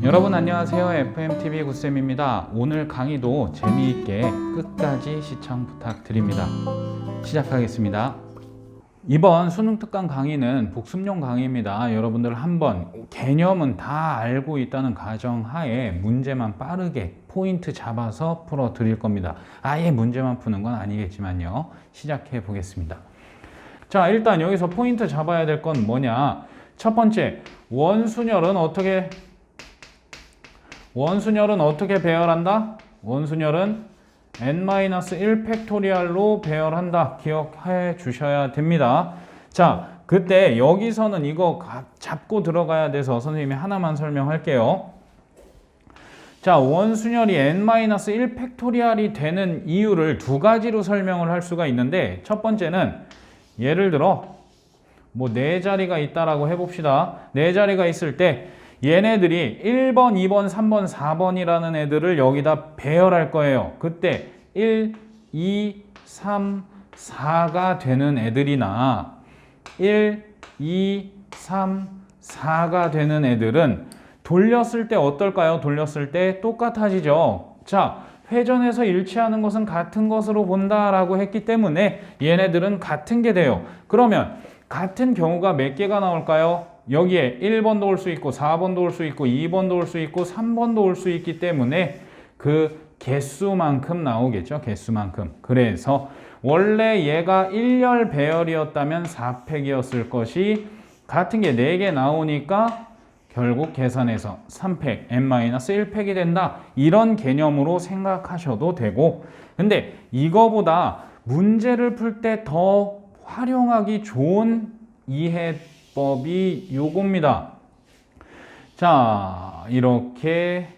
여러분 안녕하세요. FMTV 굿쌤입니다. 오늘 강의도 재미있게 끝까지 시청 부탁드립니다. 시작하겠습니다. 이번 수능 특강 강의는 복습용 강의입니다. 여러분들 한번 개념은 다 알고 있다는 가정하에 문제만 빠르게 포인트 잡아서 풀어 드릴 겁니다. 아예 문제만 푸는 건 아니겠지만요. 시작해 보겠습니다. 자, 일단 여기서 포인트 잡아야 될 건 뭐냐? 첫 번째, 원순열은 어떻게 배열한다? 원순열은 n-1 팩토리얼로 배열한다. 기억해 주셔야 됩니다. 자, 그때 여기서는 이거 잡고 들어가야 돼서 선생님이 하나만 설명할게요. 자, 원순열이 n-1 팩토리얼이 되는 이유를 두 가지로 설명을 할 수가 있는데, 첫 번째는 예를 들어 뭐 네 자리가 있다라고 해봅시다. 네 자리가 있을 때 얘네들이 1번, 2번, 3번, 4번이라는 애들을 여기다 배열할 거예요. 그때 1, 2, 3, 4가 되는 애들이나 1, 2, 3, 4가 되는 애들은 돌렸을 때 어떨까요? 돌렸을 때 똑같아지죠. 자, 회전해서 일치하는 것은 같은 것으로 본다라고 했기 때문에 얘네들은 같은 게 돼요. 그러면 같은 경우가 몇 개가 나올까요? 여기에 1번도 올 수 있고 4번도 올 수 있고 2번도 올 수 있고 3번도 올 수 있기 때문에 그 개수만큼 나오겠죠. 개수만큼. 그래서 원래 얘가 1열 배열이었다면 4팩이었을 것이 같은 게 4개 나오니까 결국 계산해서 3팩, n-1팩이 된다. 이런 개념으로 생각하셔도 되고, 근데 이거보다 문제를 풀 때 더 활용하기 좋은 이해법이 요겁니다. 자, 이렇게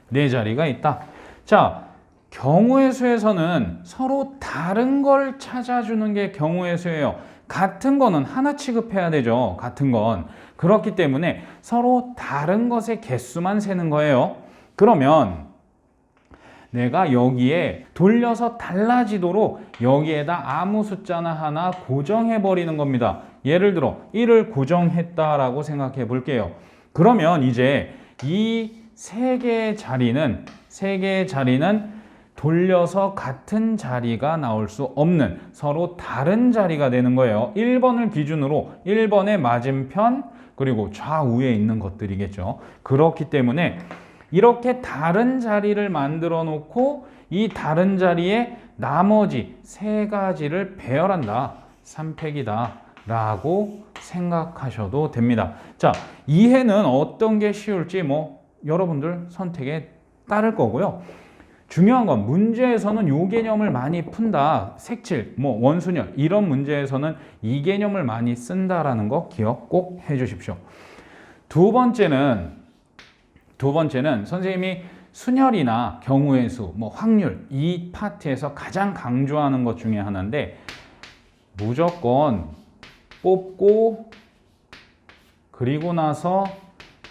네 자리가 있다. 자, 경우의 수에서는 서로 다른 걸 찾아주는 게 경우의 수예요. 같은 거는 하나 취급해야 되죠. 같은 건. 그렇기 때문에 서로 다른 것의 개수만 세는 거예요. 그러면 내가 여기에 돌려서 달라지도록 여기에다 아무 숫자나 하나 고정해 버리는 겁니다. 예를 들어 1을 고정했다라고 생각해 볼게요. 그러면 이제 이 세 개의 자리는 돌려서 같은 자리가 나올 수 없는 서로 다른 자리가 되는 거예요. 1번을 기준으로 1번의 맞은편 그리고 좌우에 있는 것들이겠죠. 그렇기 때문에 이렇게 다른 자리를 만들어 놓고 이 다른 자리에 나머지 세 가지를 배열한다. 3팩이다 라고 생각하셔도 됩니다. 자, 이해는 어떤 게 쉬울지 여러분들 선택에 따를 거고요. 중요한 건 문제에서는 이 개념을 많이 푼다. 색칠, 원순열 이런 문제에서는 이 개념을 많이 쓴다라는 거 기억 꼭 해주십시오. 두 번째는 선생님이 순열이나 경우의 수, 확률 이 파트에서 가장 강조하는 것 중에 하나인데 무조건 뽑고 그리고 나서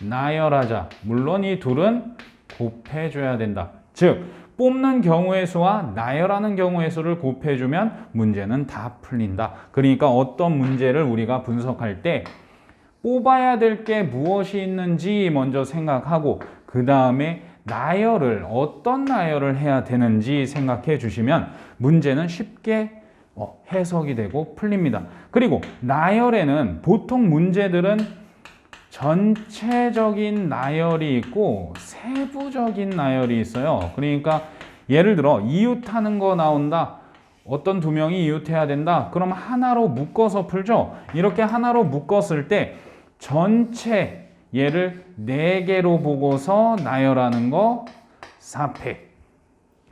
나열하자. 물론 이 둘은 곱해줘야 된다. 즉 뽑는 경우의 수와 나열하는 경우의 수를 곱해주면 문제는 다 풀린다. 그러니까 어떤 문제를 우리가 분석할 때 뽑아야 될 게 무엇이 있는지 먼저 생각하고 그 다음에 어떤 나열을 해야 되는지 생각해 주시면 문제는 쉽게 해석이 되고 풀립니다. 그리고 나열에는 보통 문제들은 전체적인 나열이 있고 세부적인 나열이 있어요. 그러니까 예를 들어 이웃하는 거 나온다. 어떤 두 명이 이웃해야 된다. 그럼 하나로 묶어서 풀죠. 이렇게 하나로 묶었을 때 전체 얘를 4개로 보고서 나열하는 거 4팩.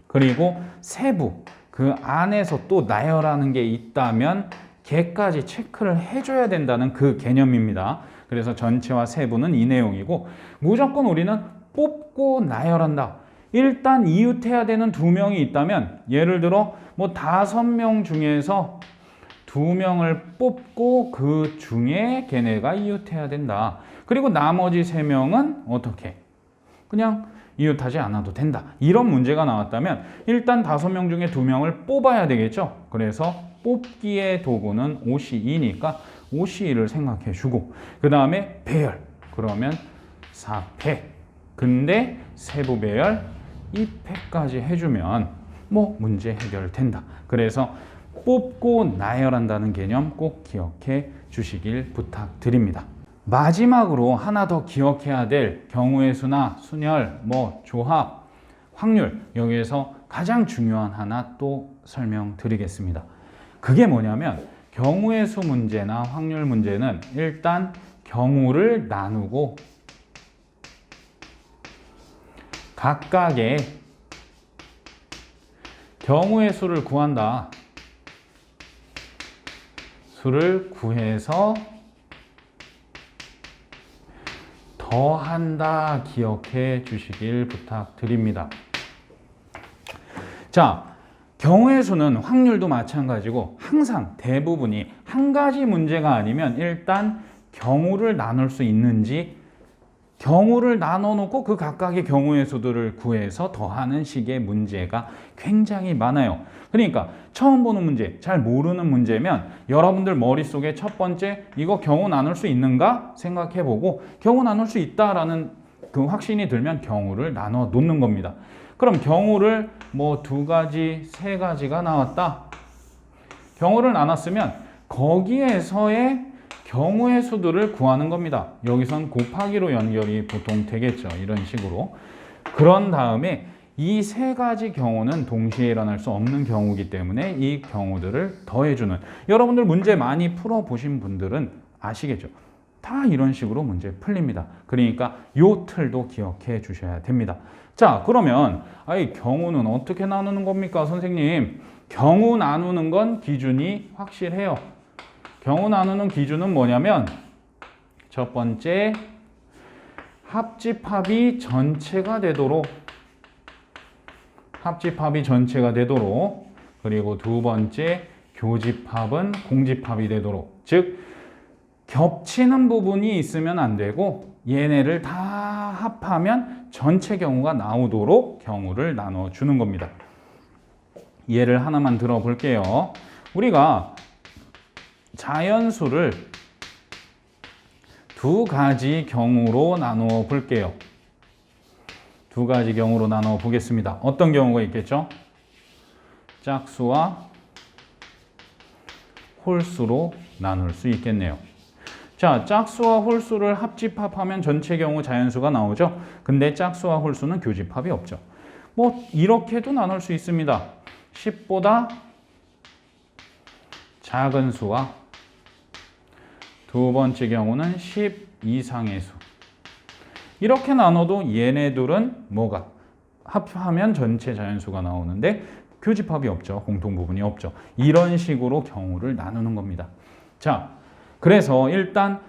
그리고 세부 그 안에서 또 나열하는 게 있다면 걔까지 체크를 해줘야 된다는 그 개념입니다. 그래서 전체와 세부는 이 내용이고 무조건 우리는 뽑고 나열한다. 일단 이웃해야 되는 2명이 있다면 예를 들어 5명 중에서 2명을 뽑고 그 중에 걔네가 이웃해야 된다. 그리고 나머지 3명은 어떻게? 그냥 이웃하지 않아도 된다. 이런 문제가 나왔다면 일단 5명 중에 2명을 뽑아야 되겠죠. 그래서 뽑기의 도구는 OC2니까 OC2를 생각해 주고 그 다음에 배열. 그러면 4패. 근데 세부 배열 2패까지 해주면 뭐 문제 해결된다. 그래서 뽑고 나열한다는 개념 꼭 기억해 주시길 부탁드립니다. 마지막으로 하나 더 기억해야 될 경우의 수나 순열, 뭐 조합, 확률, 여기에서 가장 중요한 하나 또 설명드리겠습니다. 그게 뭐냐면 경우의 수 문제나 확률 문제는 일단 경우를 나누고 각각의 경우의 수를 구한다. 수를 구해서 더한다. 기억해 주시길 부탁드립니다. 자, 경우의 수는 확률도 마찬가지고 항상 대부분이 한 가지 문제가 아니면 일단 경우를 나눌 수 있는지 경우를 나눠 놓고 그 각각의 경우의 수들을 구해서 더하는 식의 문제가 굉장히 많아요. 그러니까 처음 보는 문제, 잘 모르는 문제면 여러분들 머릿속에 첫 번째 이거 경우 나눌 수 있는가 생각해 보고 경우 나눌 수 있다라는 그 확신이 들면 경우를 나눠 놓는 겁니다. 그럼 경우를 뭐 2가지, 3가지가 나왔다. 경우를 나눴으면 거기에서의 경우의 수들을 구하는 겁니다. 여기선 곱하기로 연결이 보통 되겠죠. 이런 식으로. 그런 다음에 이 3가지 경우는 동시에 일어날 수 없는 경우이기 때문에 이 경우들을 더해주는, 여러분들 문제 많이 풀어보신 분들은 아시겠죠. 다 이런 식으로 문제 풀립니다. 그러니까 요 틀도 기억해 주셔야 됩니다. 자, 그러면 경우는 어떻게 나누는 겁니까, 선생님? 경우 나누는 건 기준이 확실해요. 경우 나누는 기준은 뭐냐면 첫 번째, 합집합이 전체가 되도록, 그리고 두 번째, 교집합은 공집합이 되도록. 즉 겹치는 부분이 있으면 안 되고 얘네를 다 합하면 전체 경우가 나오도록 경우를 나눠주는 겁니다. 예를 하나만 들어볼게요. 우리가 자연수를 2가지 경우로 나누어 볼게요. 2가지 경우로 나누어 보겠습니다. 어떤 경우가 있겠죠? 짝수와 홀수로 나눌 수 있겠네요. 자, 짝수와 홀수를 합집합하면 전체 경우 자연수가 나오죠. 근데 짝수와 홀수는 교집합이 없죠. 뭐 이렇게도 나눌 수 있습니다. 10보다 작은 수와 두 번째 경우는 10 이상의 수. 이렇게 나눠도 얘네들은 뭐가? 합하면 전체 자연수가 나오는데 교집합이 없죠. 공통부분이 없죠. 이런 식으로 경우를 나누는 겁니다. 자, 그래서 일단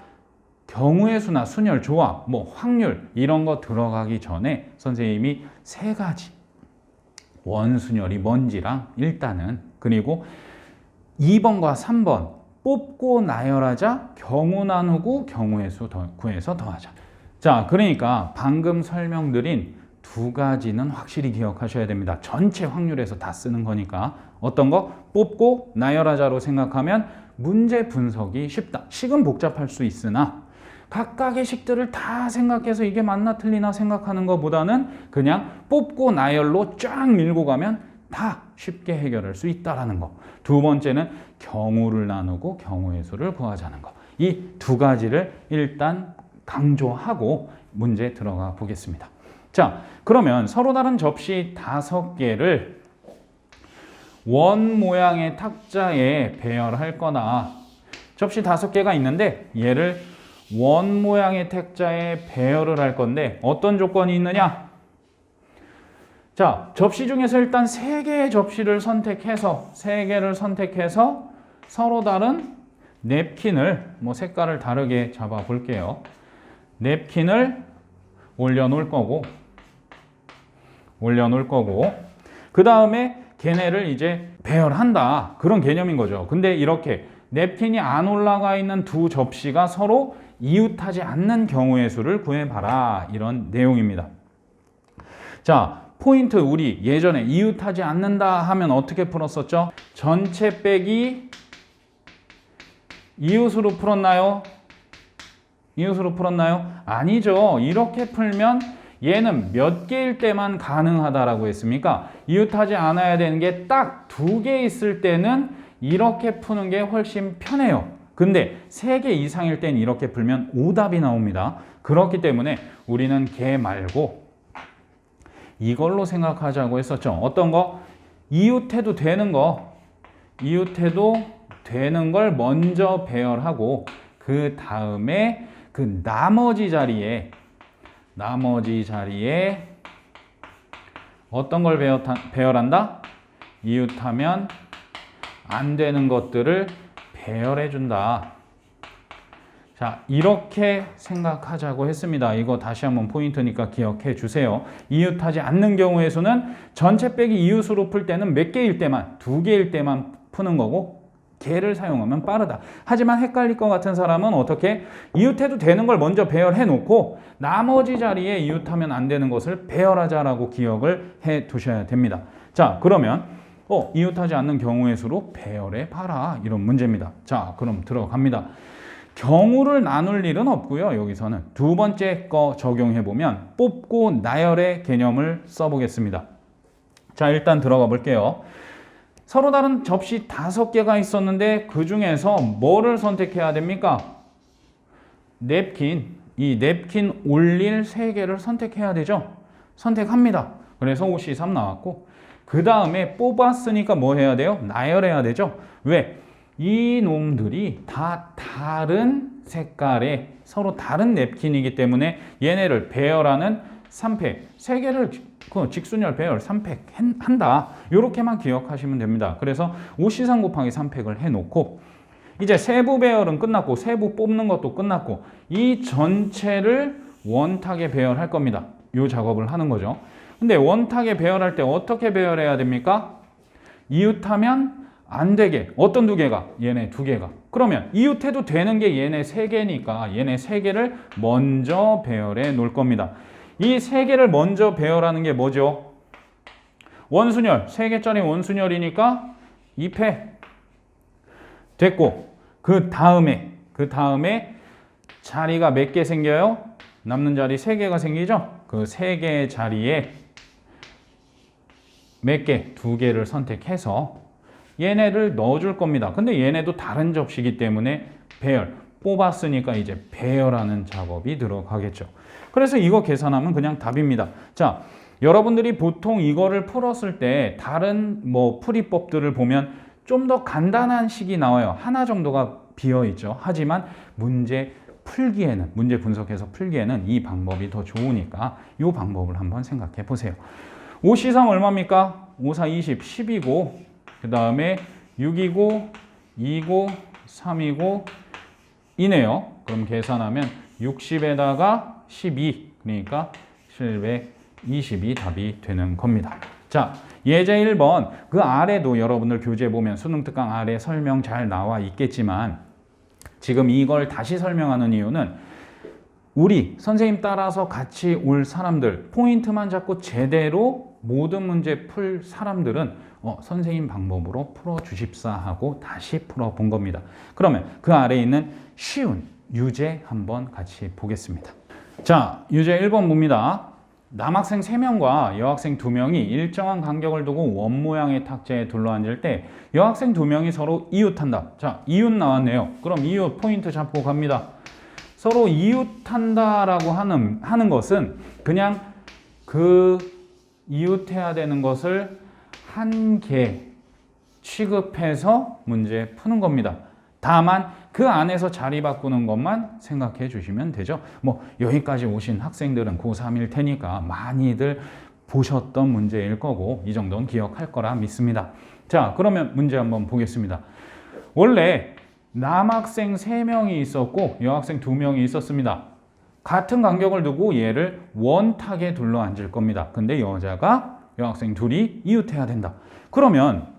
경우의 수나 순열, 조합, 뭐 확률 이런 거 들어가기 전에 선생님이 3가지 원순열이 뭔지랑 일단은, 그리고 2번과 3번 뽑고 나열하자, 경우 나누고 경우의 수 구해서 더하자. 자, 그러니까 방금 설명드린 2가지는 확실히 기억하셔야 됩니다. 전체 확률에서 다 쓰는 거니까. 어떤 거? 뽑고 나열하자로 생각하면 문제 분석이 쉽다. 식은 복잡할 수 있으나 각각의 식들을 다 생각해서 이게 맞나 틀리나 생각하는 것보다는 그냥 뽑고 나열로 쫙 밀고 가면 다 쉽게 해결할 수 있다라는 거. 두 번째는 경우를 나누고 경우의 수를 구하자는 거. 이 2가지를 일단 강조하고 문제 들어가 보겠습니다. 자, 그러면 서로 다른 접시 5개를 원 모양의 탁자에 배열할 거나, 접시 5개가 있는데 얘를 원 모양의 탁자에 배열을 할 건데 어떤 조건이 있느냐? 자, 접시 중에서 일단 3개의 접시를 선택해서, 3개를 선택해서 서로 다른 냅킨을, 뭐 색깔을 다르게 잡아 볼게요. 냅킨을 올려놓을 거고, 그 다음에 걔네를 이제 배열한다. 그런 개념인 거죠. 근데 이렇게 냅킨이 안 올라가 있는 2 접시가 서로 이웃하지 않는 경우의 수를 구해봐라. 이런 내용입니다. 자, 포인트, 우리 예전에 이웃하지 않는다 하면 어떻게 풀었었죠? 전체 빼기 이웃으로 풀었나요? 이웃으로 풀었나요? 아니죠. 이렇게 풀면 얘는 몇 개일 때만 가능하다라고 했습니까? 이웃하지 않아야 되는 게 딱 2개 있을 때는 이렇게 푸는 게 훨씬 편해요. 근데 3개 이상일 땐 이렇게 풀면 오답이 나옵니다. 그렇기 때문에 우리는 걔 말고 이걸로 생각하자고 했었죠. 어떤 거? 이웃해도 되는 거, 이웃해도 되는 걸 먼저 배열하고 그 다음에 그 나머지 자리에 어떤 걸 배열한다? 이웃하면 안 되는 것들을 배열해 준다. 자, 이렇게 생각하자고 했습니다. 이거 다시 한번 포인트니까 기억해 주세요. 이웃하지 않는 경우의 수는 전체 빼기 이웃으로 풀 때는 몇 개일 때만, 2개일 때만 푸는 거고 개를 사용하면 빠르다. 하지만 헷갈릴 것 같은 사람은 어떻게? 이웃해도 되는 걸 먼저 배열해 놓고 나머지 자리에 이웃하면 안 되는 것을 배열하자라고 기억을 해 두셔야 됩니다. 자, 그러면 이웃하지 않는 경우의 수로 배열해 봐라. 이런 문제입니다. 자, 그럼 들어갑니다. 경우를 나눌 일은 없고요. 여기서는 두 번째 거 적용해 보면 뽑고 나열의 개념을 써보겠습니다. 자, 일단 들어가 볼게요. 서로 다른 접시 5개가 있었는데 그 중에서 뭐를 선택해야 됩니까? 냅킨. 이 냅킨 올릴 3개를 선택해야 되죠. 선택합니다. 그래서 5C3 나왔고 그 다음에 뽑았으니까 뭐 해야 돼요? 나열해야 되죠. 왜? 이 놈들이 다 다른 색깔의 서로 다른 냅킨이기 때문에 얘네를 배열하는 3팩, 3개를 직순열 배열 3팩 한다. 이렇게만 기억하시면 됩니다. 그래서 5C3 곱하기 3팩을 해놓고 이제 세부 배열은 끝났고 세부 뽑는 것도 끝났고 이 전체를 원탁에 배열할 겁니다. 이 작업을 하는 거죠. 근데 원탁에 배열할 때 어떻게 배열해야 됩니까? 이웃하면 안 되게. 어떤 2개가? 얘네 2개가. 그러면 이웃해도 되는 게 얘네 3개니까 얘네 3개를 먼저 배열해 놓을 겁니다. 이 3개를 먼저 배열하는 게 뭐죠? 원순열. 3개짜리 원순열이니까 2패. 됐고 그 다음에 자리가 몇 개 생겨요? 남는 자리 3개가 생기죠? 그 3개의 자리에 몇 개? 2개를 선택해서 얘네를 넣어줄 겁니다. 근데 얘네도 다른 접시이기 때문에 배열, 뽑았으니까 이제 배열하는 작업이 들어가겠죠. 그래서 이거 계산하면 그냥 답입니다. 자, 여러분들이 보통 이거를 풀었을 때 다른 풀이법들을 보면 좀 더 간단한 식이 나와요. 하나 정도가 비어있죠. 하지만 문제 분석해서 풀기에는 이 방법이 더 좋으니까 이 방법을 한번 생각해 보세요. 5C3 얼마입니까? 5, 4, 20, 10이고 그 다음에 6이고 2고 3이고 이네요. 그럼 계산하면 60에다가 12 그러니까 720이 답이 되는 겁니다. 자, 예제 1번 그 아래도 여러분들 교재 보면 수능 특강 아래 설명 잘 나와 있겠지만 지금 이걸 다시 설명하는 이유는 우리 선생님 따라서 같이 올 사람들 포인트만 잡고 제대로 모든 문제 풀 사람들은 선생님 방법으로 풀어주십사 하고 다시 풀어본 겁니다. 그러면 그 아래에 있는 쉬운 유제 한번 같이 보겠습니다. 자, 유제 1번 봅니다. 남학생 3명과 여학생 2명이 일정한 간격을 두고 원 모양의 탁자에 둘러앉을 때 여학생 2명이 서로 이웃한다. 자, 이웃 나왔네요. 그럼 이웃 포인트 잡고 갑니다. 서로 이웃한다라고 하는 것은 그냥 그 이웃해야 되는 것을 한 개 취급해서 문제 푸는 겁니다. 다만 그 안에서 자리 바꾸는 것만 생각해 주시면 되죠. 여기까지 오신 학생들은 고3일 테니까 많이들 보셨던 문제일 거고 이 정도는 기억할 거라 믿습니다. 자, 그러면 문제 한번 보겠습니다. 원래 남학생 3명이 있었고 여학생 2명이 있었습니다. 같은 간격을 두고 얘를 원탁에 둘러 앉을 겁니다. 근데 여학생 둘이 이웃해야 된다. 그러면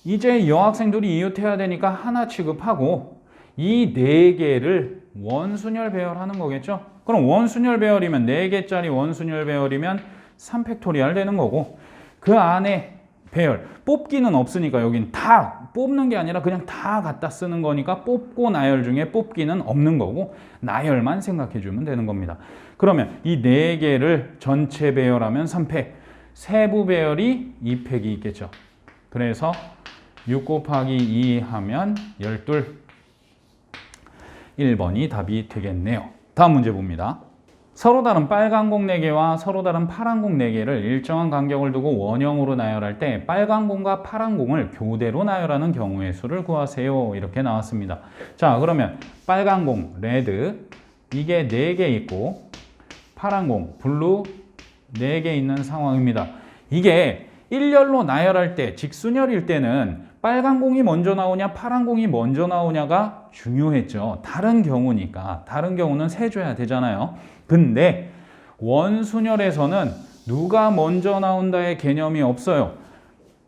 이제 여학생 둘이 이웃해야 되니까 하나 취급하고 이 4개를 원순열 배열하는 거겠죠. 그럼 원순열 배열이면 4개짜리 원순열 배열이면 3팩토리얼 되는 거고 그 안에 배열, 뽑기는 없으니까 여긴 다 뽑는 게 아니라 그냥 다 갖다 쓰는 거니까 뽑고 나열 중에 뽑기는 없는 거고 나열만 생각해 주면 되는 겁니다. 그러면 이 4개를 전체 배열하면 3팩, 세부 배열이 2팩이 있겠죠. 그래서 6 곱하기 2 하면 12. 1번이 답이 되겠네요. 다음 문제 봅니다. 서로 다른 빨간 공 4개와 서로 다른 파란 공 4개를 일정한 간격을 두고 원형으로 나열할 때 빨간 공과 파란 공을 교대로 나열하는 경우의 수를 구하세요. 이렇게 나왔습니다. 자, 그러면 빨간 공, 레드, 이게 4개 있고 파란 공, 블루 4개 있는 상황입니다. 이게 일렬로 나열할 때, 직순열일 때는 빨간 공이 먼저 나오냐 파란 공이 먼저 나오냐가 중요했죠. 다른 경우니까. 다른 경우는 세줘야 되잖아요. 근데 원순열에서는 누가 먼저 나온다의 개념이 없어요.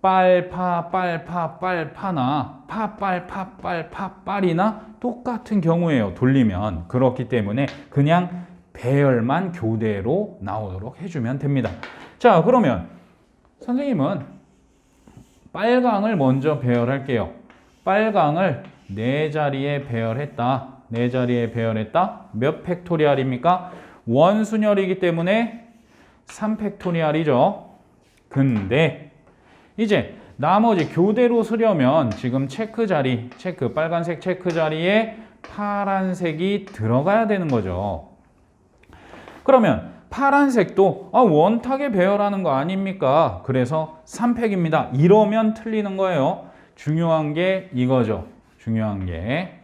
빨파 빨파 빨파나 파빨파 빨파 빨이나 똑같은 경우예요. 돌리면. 그렇기 때문에 그냥 배열만 교대로 나오도록 해주면 됩니다. 자, 그러면 선생님은 빨강을 먼저 배열할게요. 빨강을 4자리에 배열했다. 4자리에 배열했다. 몇 팩토리알입니까? 원순열이기 때문에 3팩토리알이죠. 근데 이제 나머지 교대로 쓰려면 지금 체크 자리, 빨간색 체크 자리에 파란색이 들어가야 되는 거죠. 그러면 파란색도 원탁에 배열하는 거 아닙니까? 그래서 3팩입니다. 이러면 틀리는 거예요. 중요한 게 이거죠. 중요한 게.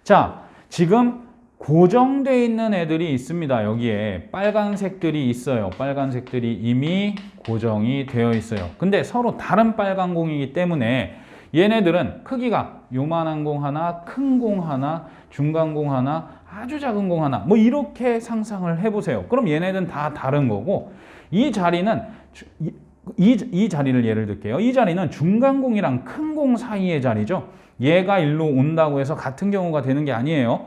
자, 지금 고정되어 있는 애들이 있습니다. 여기에 빨간색들이 있어요. 빨간색들이 이미 고정이 되어 있어요. 근데 서로 다른 빨간 공이기 때문에 얘네들은 크기가 요만한 공 하나, 큰 공 하나, 중간 공 하나, 아주 작은 공 하나, 뭐 이렇게 상상을 해보세요. 그럼 얘네들은 다 다른 거고, 이 자리는 이 자리를 예를 들게요. 이 자리는 중간 공이랑 큰 공 사이의 자리죠. 얘가 일로 온다고 해서 같은 경우가 되는 게 아니에요.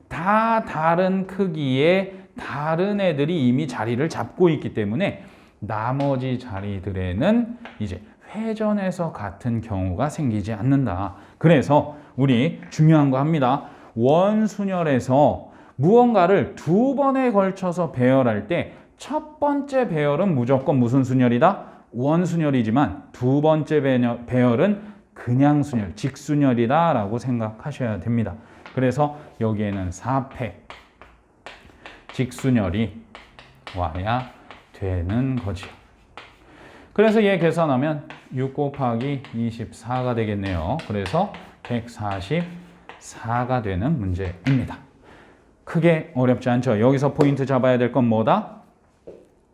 다 다른 크기의 다른 애들이 이미 자리를 잡고 있기 때문에 나머지 자리들에는 이제 회전해서 같은 경우가 생기지 않는다. 그래서 우리 중요한 거 합니다. 원순열에서 무언가를 2번에 걸쳐서 배열할 때 첫 번째 배열은 무조건 무슨 순열이다? 원순열이지만 2번째 배열은 그냥 순열, 직순열이다 라고 생각하셔야 됩니다. 그래서 여기에는 4팩 직순열이 와야 되는 거지요. 그래서 얘 계산하면 6 곱하기 24가 되겠네요. 그래서 144가 되는 문제입니다. 크게 어렵지 않죠. 여기서 포인트 잡아야 될 건 뭐다?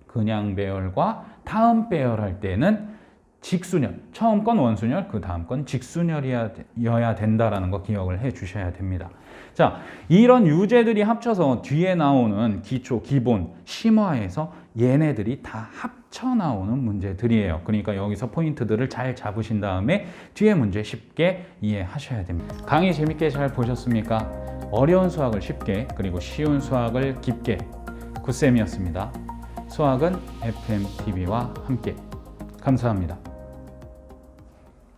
그냥 배열과 다음 배열할 때는 직순열. 처음 건 원순열, 그 다음 건 직순열이어야 된다라는 거 기억을 해 주셔야 됩니다. 자, 이런 유제들이 합쳐서 뒤에 나오는 기초, 기본, 심화에서 얘네들이 다 합쳐 나오는 문제들이에요. 그러니까 여기서 포인트들을 잘 잡으신 다음에 뒤에 문제 쉽게 이해하셔야 됩니다. 강의 재밌게 잘 보셨습니까? 어려운 수학을 쉽게, 그리고 쉬운 수학을 깊게. 굿쌤이었습니다. 수학은 FMTV와 함께. 감사합니다.